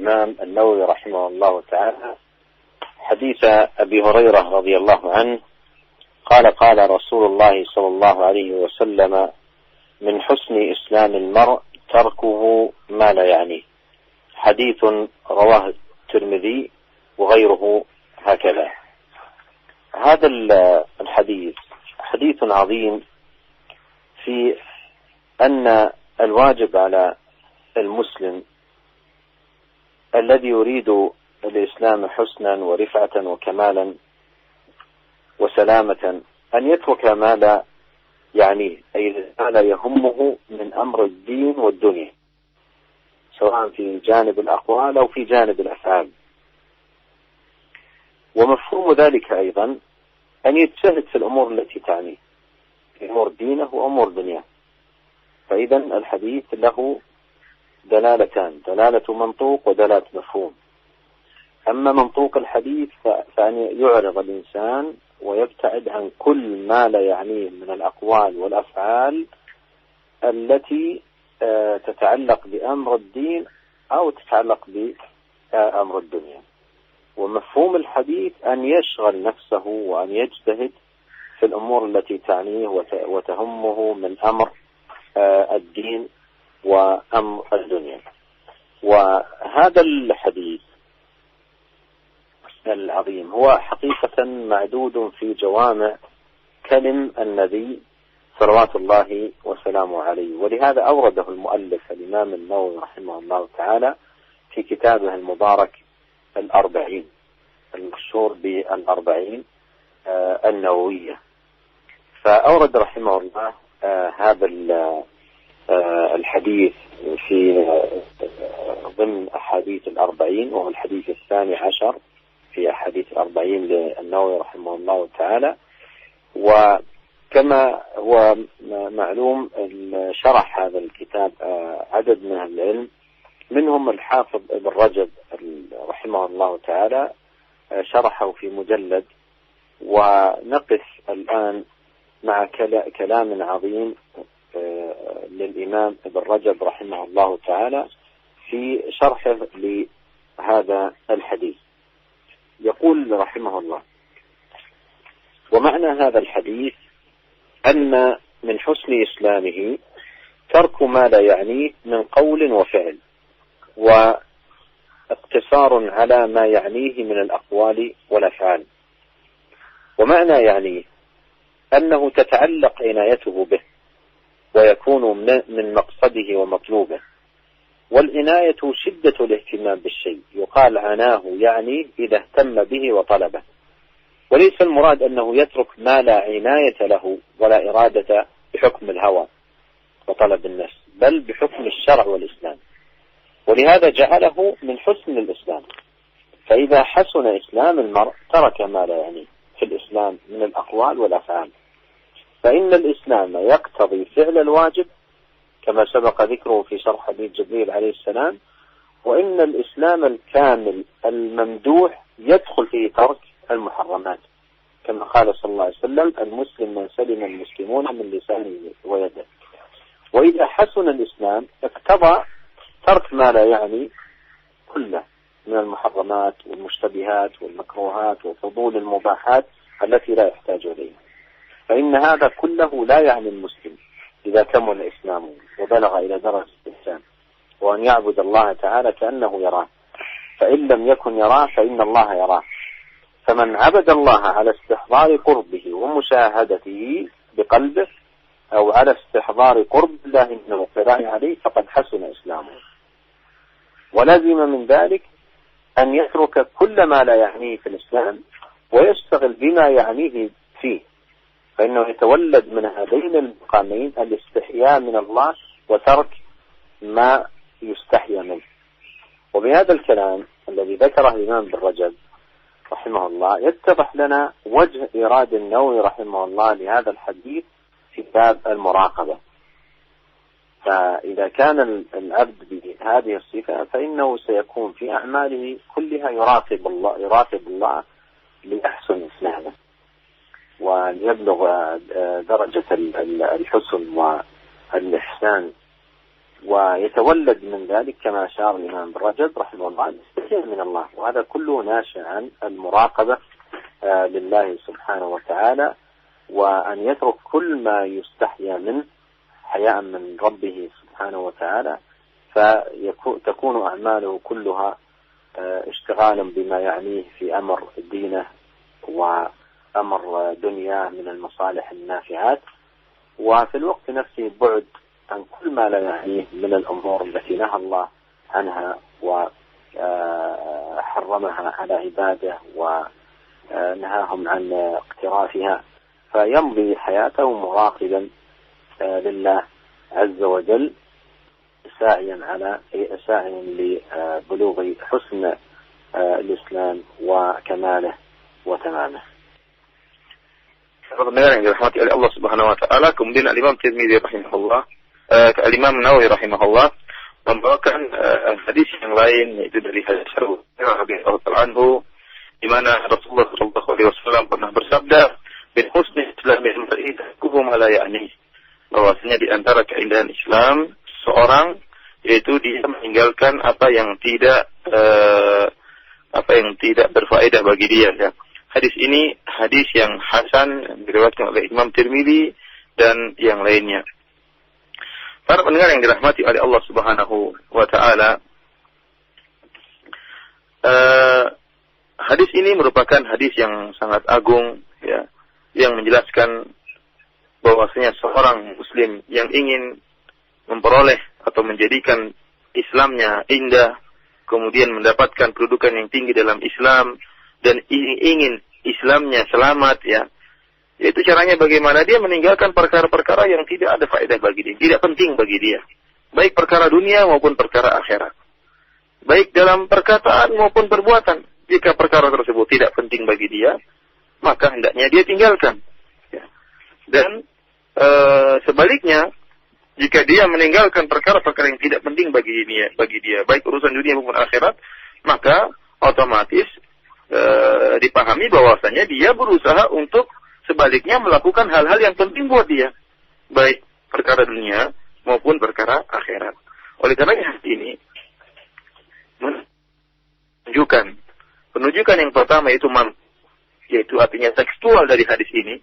الإمام النووي رحمه الله تعالى حديث أبي هريرة رضي الله عنه قال قال رسول الله صلى الله عليه وسلم: من حسن إسلام المرء تركه ما لا يعنيه. حديث رواه الترمذي وغيره هكذا. هذا الحديث حديث عظيم في أن الواجب على المسلم الذي يريد الإسلام حسنا ورفعة وكمالا وسلامة أن يترك ما لا يعنيه، أي ما لا يهمه من أمر الدين والدنيا، سواء في جانب الأقوال أو في جانب الأفعال. ومفهوم ذلك أيضا أن يجتهد في الأمور التي تعنيه، في أمور دينه وأمور دنياه. فإذا الحديث له دلالتان: دلالة منطوق ودلالة مفهوم. أما منطوق الحديث فأن يعرض الإنسان ويبتعد عن كل ما لا يعنيه من الأقوال والأفعال التي تتعلق بأمر الدين أو تتعلق بأمر الدنيا. ومفهوم الحديث أن يشغل نفسه وأن يجتهد في الأمور التي تعنيه وتهمه من أمر الدين وأمر الدنيا. وهذا الحديث العظيم هو حقيقة معدود في جوامع كلم النبي صلوات الله وسلامه عليه، ولهذا أورده المؤلف الإمام النووي رحمه الله تعالى في كتابه المبارك الأربعين، المشهور بالأربعين النووية. فأورد رحمه الله هذا الحديث في ضمن أحاديث الأربعين، وهو الحديث الثاني عشر في أحاديث الأربعين للنووي رحمه الله تعالى. وكما هو معلوم شرح هذا الكتاب عدد من العلم، منهم الحافظ ابن رجب رحمه الله تعالى شرحه في مجلد. ونقف الآن مع كلام عظيم للإمام ابن رجب رحمه الله تعالى في شرحه لهذا الحديث. يقول رحمه الله: ومعنى هذا الحديث أن من حسن إسلامه ترك ما لا يعنيه من قول وفعل، واقتصار على ما يعنيه من الأقوال والأفعال. ومعنى يعنيه أنه تتعلق عنايته به ويكون من مقصده ومطلوبه. والعناية شدة الاهتمام بالشيء، يقال عناه يعني إذا اهتم به وطلبه. وليس المراد أنه يترك ما لا عناية له ولا إرادة بحكم الهوى وطلب النفس، بل بحكم الشرع والإسلام. ولهذا جعله من حسن الإسلام. فإذا حسن إسلام المرء ترك ما لا يعنيه في الإسلام من الأقوال والأفعال. فإن الإسلام يقتضي فعل الواجب كما سبق ذكره في شرح حديث جبريل عليه السلام، وإن الإسلام الكامل الممدوح يدخل فيه ترك المحرمات، كما قال صلى الله عليه وسلم: المسلم من سلم المسلمون من لسانه ويده. وإذا حسن الإسلام اقتضى ترك ما لا يعني كله من المحرمات والمشتبهات والمكروهات وفضول المباحات التي لا يحتاج إليها. فإن هذا كله لا يعني المسلم إذا كمل إسلامه وبلغ إلى درجة الإحسان، وأن يعبد الله تعالى كأنه يراه، فإن لم يكن يراه فإن الله يراه. فمن عبد الله على استحضار قربه ومشاهدته بقلبه، أو على استحضار قرب الله من الاطلاع عليه، فقد حسن إسلامه. ولازم من ذلك أن يترك كل ما لا يعنيه في الإسلام ويشتغل بما يعنيه فيه، فإنه يتولد من هذين المقامين الاستحياء من الله وترك ما يستحيا منه. وبهذا الكلام الذي ذكره الإمام ابن رجب رحمه الله يتضح لنا وجه إيراد النووي رحمه الله لهذا الحديث في باب المراقبة. فإذا كان العبد بهذه الصفة فإنه سيكون في أعماله كلها يراقب الله ليحسن إسلامه وليبلغ درجة الحسن والإحسان ويتولد من ذلك كما أشار الإمام ابن رجب رحمه الله الاستحياء من الله، وهذا كله ناشئ عن المراقبة لله سبحانه وتعالى، وأن يترك كل ما يستحيا منه حياء من ربه سبحانه وتعالى، فتكون أعماله كلها اشتغالا بما يعنيه في أمر دينه وأمر دنياه من المصالح النافعات، وفي الوقت نفسه بعد عن كل ما لا يعنيه من الأمور التي نهى الله عنها وحرمها على عباده ونهاهم عن اقترافها، فيمضي حياته مراقبا لله عز وجل ساعيا لبلوغ حسن الإسلام وكماله وتمامه. Pendengar yang dirahmati oleh Allah Subhanahu wa taala, kemudian Al-Imam Tirmidzi rahimahullah, Al-Imam Nawawi rahimahullah membawakan hadis yang lain, yaitu dari hadis Abu Hurairah radhiyallahu anhu, di mana Rasulullah sallallahu alaihi wasallam pernah bersabda, "Min husni islamil mar'i tarkuhu ma la ya'ni." Bahwasanya di antara keindahan Islam seorang yaitu dia meninggalkan apa yang tidak berfaedah bagi dia, ya. Hadis ini hadis yang hasan diriwayatkan oleh Imam Tirmidzi dan yang lainnya. Para pendengar yang dirahmati oleh Allah Subhanahu wa taala, hadis ini merupakan hadis yang sangat agung, ya, yang menjelaskan bahwasanya seorang muslim yang ingin memperoleh atau menjadikan Islamnya indah, kemudian mendapatkan kedudukan yang tinggi dalam Islam, dan ingin Islamnya selamat, ya, yaitu caranya bagaimana dia meninggalkan perkara-perkara yang tidak ada faedah bagi dia, tidak penting bagi dia, baik perkara dunia maupun perkara akhirat, baik dalam perkataan maupun perbuatan. Jika perkara tersebut tidak penting bagi dia, maka hendaknya dia tinggalkan, ya. Dan sebaliknya, jika dia meninggalkan perkara-perkara yang tidak penting bagi dia, baik urusan dunia maupun akhirat, maka otomatis dipahami bahwasanya dia berusaha untuk sebaliknya melakukan hal-hal yang penting buat dia, baik perkara dunia maupun perkara akhirat. Oleh karenanya ini penunjukan yang pertama yaitu artinya tekstual dari hadis ini,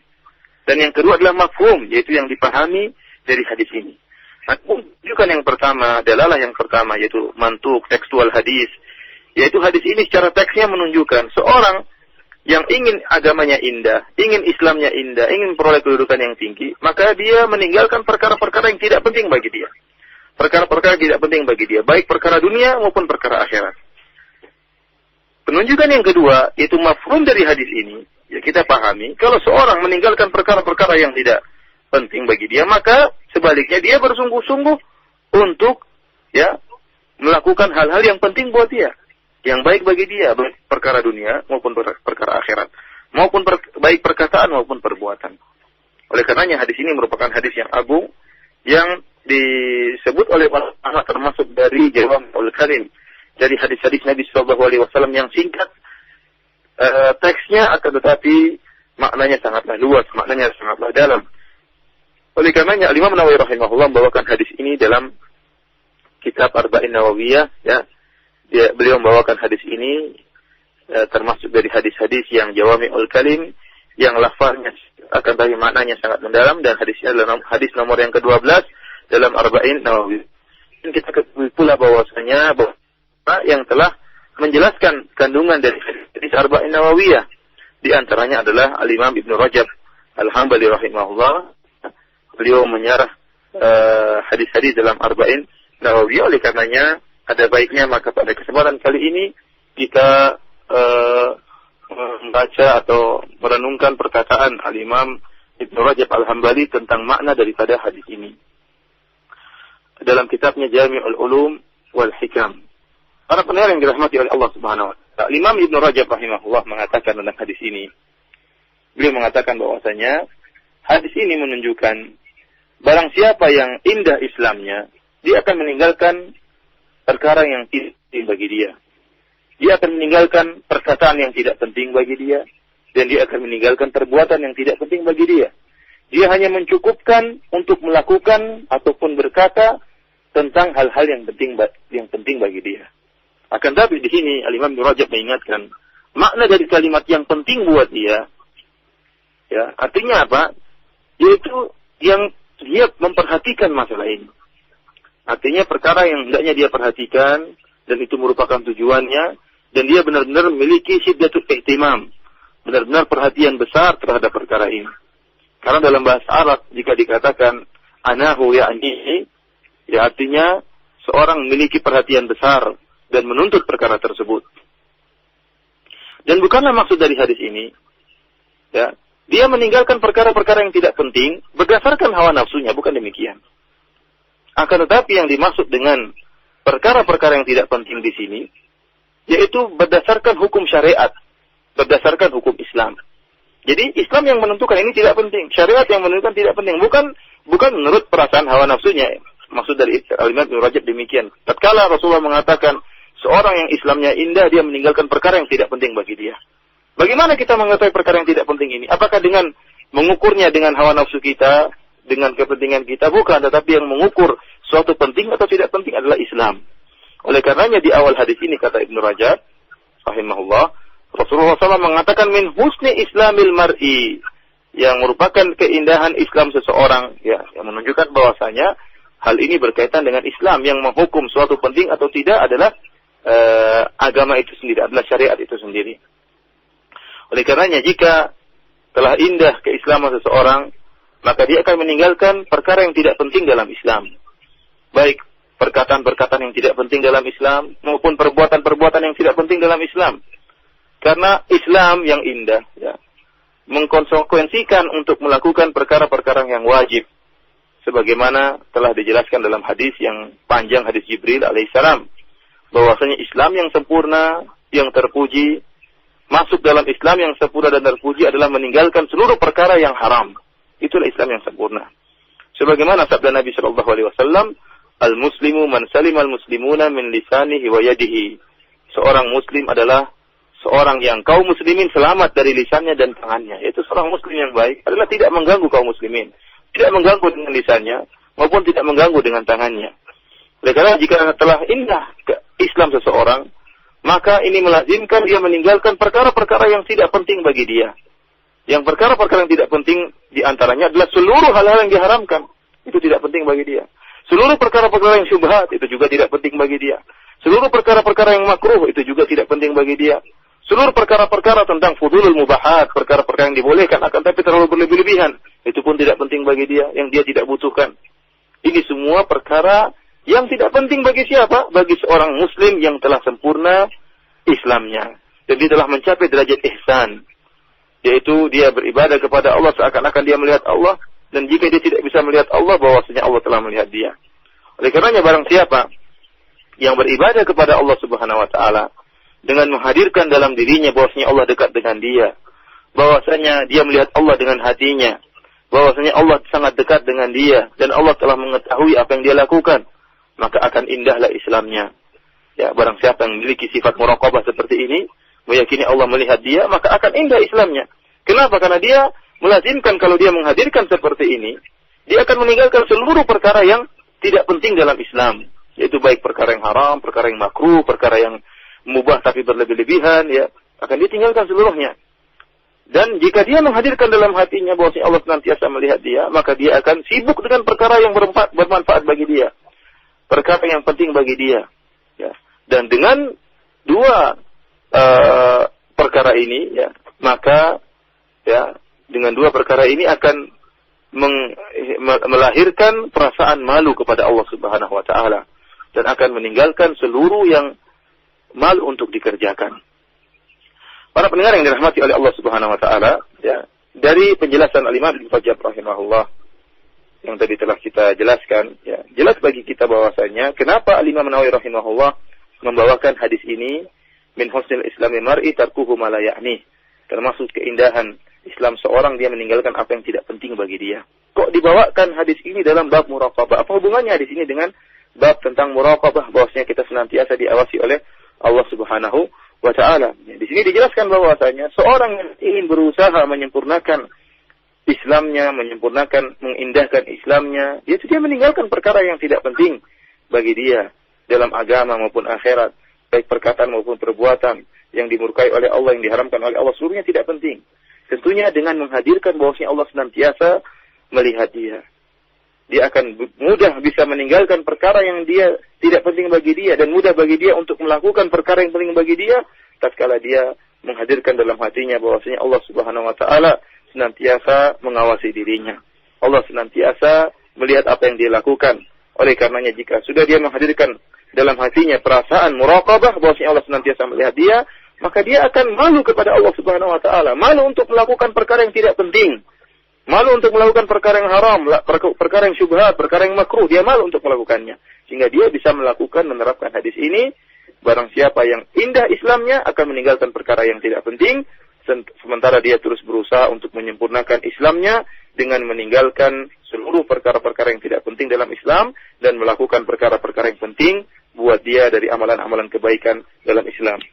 dan yang kedua adalah mafhum, yaitu yang dipahami dari hadis ini. Penunjukan yang pertama, dalalah yang pertama, yaitu mantuk tekstual hadis, yaitu hadis ini secara teksnya menunjukkan seorang yang ingin agamanya indah, ingin Islamnya indah, ingin memperoleh kedudukan yang tinggi, maka dia meninggalkan perkara-perkara yang tidak penting bagi dia. Perkara-perkara tidak penting bagi dia, baik perkara dunia maupun perkara akhirat. Penunjukan yang kedua, yaitu mafhum dari hadis ini, ya kita pahami, kalau seorang meninggalkan perkara-perkara yang tidak penting bagi dia, maka sebaliknya dia bersungguh-sungguh untuk, ya, melakukan hal-hal yang penting buat dia, yang baik bagi dia, baik perkara dunia maupun perkara akhirat, maupun baik perkataan maupun perbuatan. Oleh karenanya hadis ini merupakan hadis yang agung, yang disebut oleh ulama termasuk dari Jawami'ul Kalim, dari hadis-hadis Nabi Sallallahu Alaihi Wasallam yang singkat, teksnya akan tetapi maknanya sangatlah luas, maknanya sangatlah dalam. Oleh karenanya Imam Nawawi rahimahullah membawakan hadis ini dalam kitab Arba'in Nawawiyah, ya. Beliau membawakan hadis ini termasuk dari hadis-hadis yang Jawami'ul Kalim, yang lafaznya akan tetapi maknanya sangat mendalam, dan hadisnya adalah hadis nomor yang ke-12 dalam Arba'in Nawawiyah. Dan kita ketahui pula bahwasanya yang telah menjelaskan kandungan dari hadis Arba'in Nawawiyah di antaranya adalah Al-Imam Ibnu Rajab Al-Hambali rahimahullah. Beliau menyarah hadis-hadis dalam Arba'in Nawawiyah. Oleh karenanya ada baiknya maka pada kesempatan kali ini kita membaca atau merenungkan perkataan Al-Imam Ibnu Rajab Al-Hambali tentang makna daripada hadis ini dalam kitabnya Jami'ul Ulum wal Hikam. Para pendengar yang dirahmati oleh Allah Subhanahu wa taala, Imam Ibnu Rajab rahimahullah mengatakan tentang hadis ini. Beliau mengatakan bahwasanya hadis ini menunjukkan barang siapa yang indah Islamnya, dia akan meninggalkan perkara yang tidak penting bagi dia. Dia akan meninggalkan perkataan yang tidak penting bagi dia, dan dia akan meninggalkan perbuatan yang tidak penting bagi dia. Dia hanya mencukupkan untuk melakukan ataupun berkata tentang hal-hal yang penting bagi dia. Akan tapi di sini Al-Imam Ibnu Rajab mengingatkan makna dari kalimat yang penting buat dia. Ya, artinya apa? Yaitu yang dia memperhatikan masalah ini. Artinya perkara yang hendaknya dia perhatikan dan itu merupakan tujuannya dan dia benar-benar memiliki syiddatul ihtimam. Benar-benar perhatian besar terhadap perkara ini. Karena dalam bahasa Arab jika dikatakan anahu ya'ni, ya artinya seorang memiliki perhatian besar dan menuntut perkara tersebut. Dan bukanlah maksud dari hadis ini, ya, dia meninggalkan perkara-perkara yang tidak penting berdasarkan hawa nafsunya, bukan demikian. Akan tetapi yang dimaksud dengan perkara-perkara yang tidak penting di sini, yaitu berdasarkan hukum syariat, berdasarkan hukum Islam. Jadi Islam yang menentukan ini tidak penting, syariat yang menentukan tidak penting, bukan menurut perasaan hawa nafsunya. Maksud dari Al-Imam Ibnu Rajab demikian. Tatkala Rasulullah mengatakan seorang yang Islamnya indah, dia meninggalkan perkara yang tidak penting bagi dia. Bagaimana kita mengetahui perkara yang tidak penting ini? Apakah dengan mengukurnya dengan hawa nafsu kita, dengan kepentingan kita? Bukan, tetapi yang mengukur suatu penting atau tidak penting adalah Islam. Oleh karenanya di awal hadis ini kata Ibnu Rajab, rahimahullah, Rasulullah SAW mengatakan min husni islamil mar'i, yang merupakan keindahan Islam seseorang, ya, yang menunjukkan bahwasanya hal ini berkaitan dengan Islam. Yang menghukum suatu penting atau tidak adalah agama itu sendiri, adalah syariat itu sendiri. Oleh karenanya jika telah indah keislaman seseorang, maka dia akan meninggalkan perkara yang tidak penting dalam Islam. Baik perkataan-perkataan yang tidak penting dalam Islam, maupun perbuatan-perbuatan yang tidak penting dalam Islam. Karena Islam yang indah, ya, mengkonsekuensikan untuk melakukan perkara-perkara yang wajib. Sebagaimana telah dijelaskan dalam hadis yang panjang, hadis Jibril alaihissalam, bahwasanya Islam yang sempurna, yang terpuji, masuk dalam Islam yang sempurna dan terpuji adalah meninggalkan seluruh perkara yang haram. Itulah Islam yang sempurna. Sebagaimana sabda Nabi SAW, al-muslimu man salim al-muslimuna min lisanihi wa yadihi. Seorang muslim adalah seorang yang kaum muslimin selamat dari lisannya dan tangannya. Yaitu seorang muslim yang baik adalah tidak mengganggu kaum muslimin, tidak mengganggu dengan lisannya maupun tidak mengganggu dengan tangannya. Oleh karena jika telah indah Islam seseorang, maka ini melazimkan dia meninggalkan perkara-perkara yang tidak penting bagi dia. Yang perkara-perkara yang tidak penting diantaranya adalah seluruh hal-hal yang diharamkan. Itu tidak penting bagi dia. Seluruh perkara-perkara yang syubhat itu juga tidak penting bagi dia. Seluruh perkara-perkara yang makruh itu juga tidak penting bagi dia. Seluruh perkara-perkara tentang fudulul mubahat, perkara-perkara yang dibolehkan akan tapi terlalu berlebih-lebihan, itu pun tidak penting bagi dia, yang dia tidak butuhkan. Ini semua perkara yang tidak penting bagi siapa? Bagi seorang muslim yang telah sempurna Islamnya. Dan dia telah mencapai derajat ihsan. Yaitu dia beribadah kepada Allah seakan-akan dia melihat Allah. Dan jika dia tidak bisa melihat Allah, bahwasanya Allah telah melihat dia. Oleh karenanya barang siapa yang beribadah kepada Allah Subhanahu wa taala dengan menghadirkan dalam dirinya bahwasanya Allah dekat dengan dia, bahwasanya dia melihat Allah dengan hatinya, bahwasanya Allah sangat dekat dengan dia dan Allah telah mengetahui apa yang dia lakukan, maka akan indahlah Islamnya. Ya, barang siapa yang memiliki sifat muraqabah seperti ini, meyakini Allah melihat dia, maka akan indah Islamnya. Kenapa? Karena dia melazimkan kalau dia menghadirkan seperti ini, dia akan meninggalkan seluruh perkara yang tidak penting dalam Islam, yaitu baik perkara yang haram, perkara yang makruh, perkara yang mubah tapi berlebih-lebihan, ya, akan ditinggalkan seluruhnya. Dan jika dia menghadirkan dalam hatinya bahwa Allah senantiasa melihat dia, maka dia akan sibuk dengan perkara yang bermanfaat bagi dia, perkara yang penting bagi dia. Ya. Dan dengan dua perkara ini, ya, maka ya, dengan dua perkara ini akan melahirkan perasaan malu kepada Allah Subhanahu wa taala dan akan meninggalkan seluruh yang malu untuk dikerjakan. Para pendengar yang dirahmati oleh Allah Subhanahu wa taala, ya, dari penjelasan Al-Imam Ibnu Rajab rahimahullah yang tadi telah kita jelaskan, ya, jelas bagi kita bahwasanya kenapa Al-Imam Nawawi rahimahullah membawakan hadis ini, min husnil islami mar'i tarkuhu ma la ya'ni. Termasuk keindahan Islam seorang dia meninggalkan apa yang tidak penting bagi dia. Kok dibawakan hadis ini dalam bab muraqabah? Apa hubungannya hadis ini dengan bab tentang muraqabah, bahwasanya kita senantiasa diawasi oleh Allah Subhanahu wa taala. Di sini dijelaskan bahwasanya seorang yang ingin berusaha menyempurnakan Islamnya, menyempurnakan, mengindahkan Islamnya, dia meninggalkan perkara yang tidak penting bagi dia dalam agama maupun akhirat, baik perkataan maupun perbuatan yang dimurkai oleh Allah, yang diharamkan oleh Allah, seluruhnya tidak penting. Tentunya dengan menghadirkan bahwasanya Allah senantiasa melihat dia. Dia akan mudah bisa meninggalkan perkara yang dia tidak penting bagi dia, dan mudah bagi dia untuk melakukan perkara yang penting bagi dia tatkala dia menghadirkan dalam hatinya bahwasanya Allah Subhanahu wa taala senantiasa mengawasi dirinya. Allah senantiasa melihat apa yang dia lakukan. Oleh karenanya jika sudah dia menghadirkan dalam hatinya perasaan muraqabah bahwasanya Allah senantiasa melihat dia, maka dia akan malu kepada Allah Subhanahu wa taala, malu untuk melakukan perkara yang tidak penting. Malu untuk melakukan perkara yang haram, perkara yang syubhat, perkara yang makruh, dia malu untuk melakukannya. Sehingga dia bisa melakukan, menerapkan hadis ini, barang siapa yang indah Islamnya akan meninggalkan perkara yang tidak penting, sementara dia terus berusaha untuk menyempurnakan Islamnya dengan meninggalkan seluruh perkara-perkara yang tidak penting dalam Islam, dan melakukan perkara-perkara yang penting buat dia dari amalan-amalan kebaikan dalam Islam.